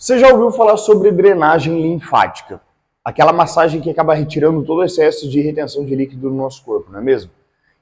Você já ouviu falar sobre drenagem linfática? Aquela massagem que acaba retirando todo o excesso de retenção de líquido do nosso corpo, não é mesmo?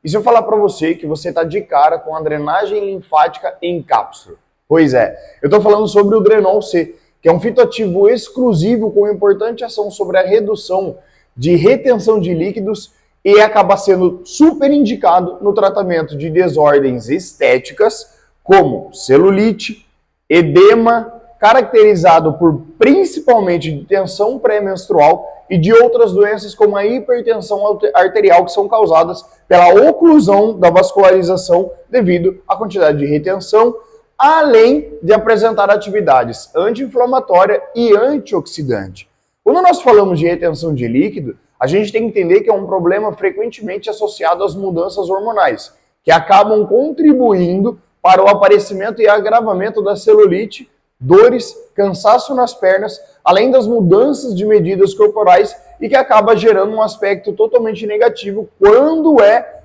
E se eu falar para você que você está de cara com a drenagem linfática em cápsula? Pois é, eu estou falando sobre o Drenol C, que é um fitoativo exclusivo com importante ação sobre a redução de retenção de líquidos e acaba sendo super indicado no tratamento de desordens estéticas como celulite, edema, caracterizado por principalmente de tensão pré-menstrual e de outras doenças como a hipertensão arterial, que são causadas pela oclusão da vascularização devido à quantidade de retenção, além de apresentar atividades anti-inflamatória e antioxidante. Quando nós falamos de retenção de líquido, a gente tem que entender que é um problema frequentemente associado às mudanças hormonais, que acabam contribuindo para o aparecimento e agravamento da celulite, dores, cansaço nas pernas, além das mudanças de medidas corporais e que acaba gerando um aspecto totalmente negativo quando é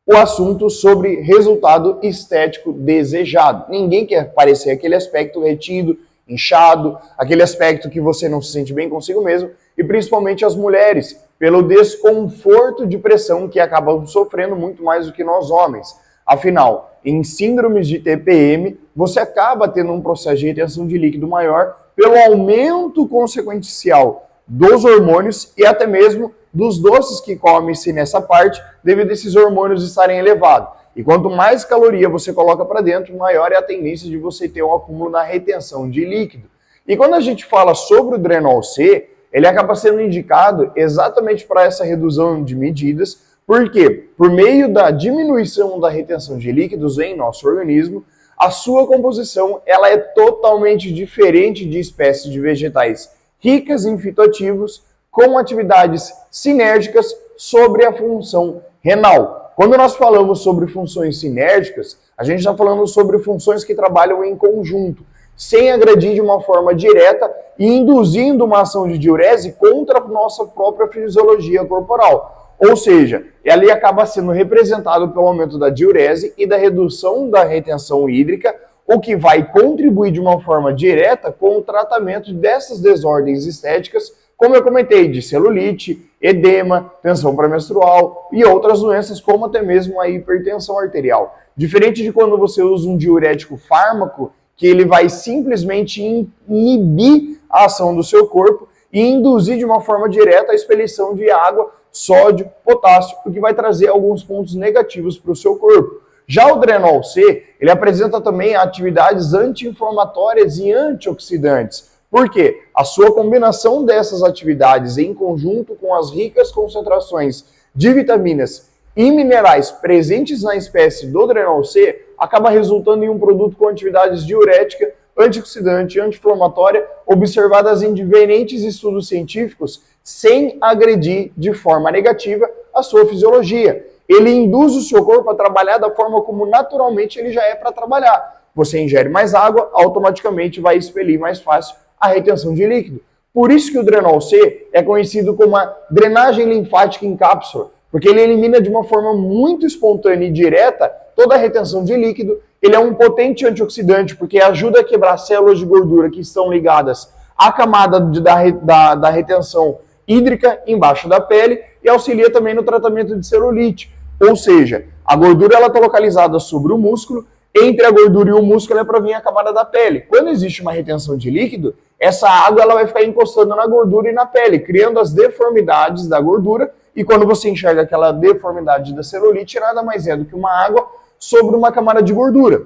o assunto sobre resultado estético desejado. Ninguém quer parecer aquele aspecto retido, inchado, aquele aspecto que você não se sente bem consigo mesmo, e principalmente as mulheres, pelo desconforto de pressão que acabam sofrendo muito mais do que nós homens. Afinal, em síndromes de TPM, você acaba tendo um processo de retenção de líquido maior pelo aumento consequencial dos hormônios e até mesmo dos doces que come-se nessa parte, devido a esses hormônios estarem elevados. E quanto mais caloria você coloca para dentro, maior é a tendência de você ter um acúmulo na retenção de líquido. E quando a gente fala sobre o Drenol C, ele acaba sendo indicado exatamente para essa redução de medidas, porque por meio da diminuição da retenção de líquidos em nosso organismo, a sua composição ela é totalmente diferente de espécies de vegetais ricas em fitoativos, com atividades sinérgicas sobre a função renal. Quando nós falamos sobre funções sinérgicas, a gente está falando sobre funções que trabalham em conjunto, sem agredir de uma forma direta e induzindo uma ação de diurese contra a nossa própria fisiologia corporal. Ou seja, ali acaba sendo representado pelo aumento da diurese e da redução da retenção hídrica, o que vai contribuir de uma forma direta com o tratamento dessas desordens estéticas, como eu comentei, de celulite, edema, tensão pré-menstrual e outras doenças, como até mesmo a hipertensão arterial. Diferente de quando você usa um diurético fármaco, que ele vai simplesmente inibir a ação do seu corpo e induzir de uma forma direta a expelição de água, sódio, potássio, o que vai trazer alguns pontos negativos para o seu corpo. Já o Drenol C, ele apresenta também atividades anti-inflamatórias e antioxidantes. Por quê? A sua combinação dessas atividades em conjunto com as ricas concentrações de vitaminas e minerais presentes na espécie do Drenol C acaba resultando em um produto com atividades diurética, antioxidante e anti-inflamatória observadas em diferentes estudos científicos sem agredir de forma negativa a sua fisiologia. Ele induz o seu corpo a trabalhar da forma como naturalmente ele já é para trabalhar. Você ingere mais água, automaticamente vai expelir mais fácil a retenção de líquido. Por isso que o Drenol C é conhecido como a drenagem linfática em cápsula, porque ele elimina de uma forma muito espontânea e direta toda a retenção de líquido. Ele é um potente antioxidante, porque ajuda a quebrar células de gordura que estão ligadas à camada da retenção hídrica embaixo da pele e auxilia também no tratamento de celulite. Ou seja, a gordura está localizada sobre o músculo, entre a gordura e o músculo é para vir a camada da pele. Quando existe uma retenção de líquido, essa água ela vai ficar encostando na gordura e na pele, criando as deformidades da gordura, e quando você enxerga aquela deformidade da celulite, nada mais é do que uma água sobre uma camada de gordura.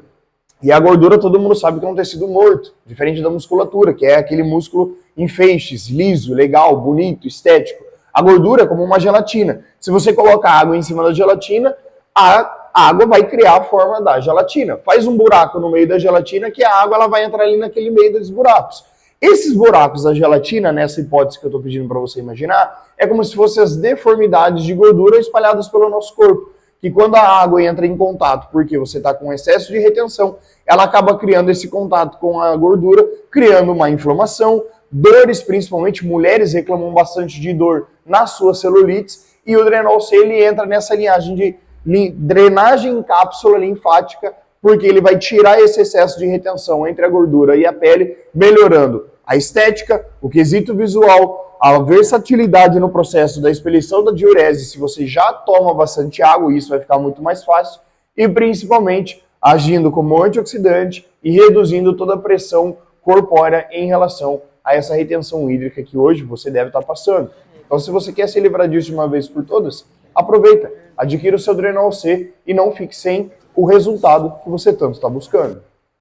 E a gordura todo mundo sabe que é um tecido morto, diferente da musculatura, que é aquele músculo em feixes, liso, legal, bonito, estético. A gordura é como uma gelatina. Se você coloca água em cima da gelatina, a água vai criar a forma da gelatina. Faz um buraco no meio da gelatina que a água ela vai entrar ali naquele meio dos buracos. Esses buracos da gelatina, nessa hipótese que eu estou pedindo para você imaginar, é como se fossem as deformidades de gordura espalhadas pelo nosso corpo. Que quando a água entra em contato, porque você está com excesso de retenção, ela acaba criando esse contato com a gordura, criando uma inflamação, dores, principalmente mulheres reclamam bastante de dor nas suas celulites, e o Drenol C ele entra nessa linhagem de drenagem em cápsula linfática, porque ele vai tirar esse excesso de retenção entre a gordura e a pele, melhorando a estética, o quesito visual, a versatilidade no processo da expelição da diurese, se você já toma bastante água, isso vai ficar muito mais fácil, e principalmente agindo como antioxidante e reduzindo toda a pressão corpórea em relação a essa retenção hídrica que hoje você deve estar passando. Então, se você quer se livrar disso de uma vez por todas, aproveita, adquira o seu Drenol C e não fique sem o resultado que você tanto está buscando.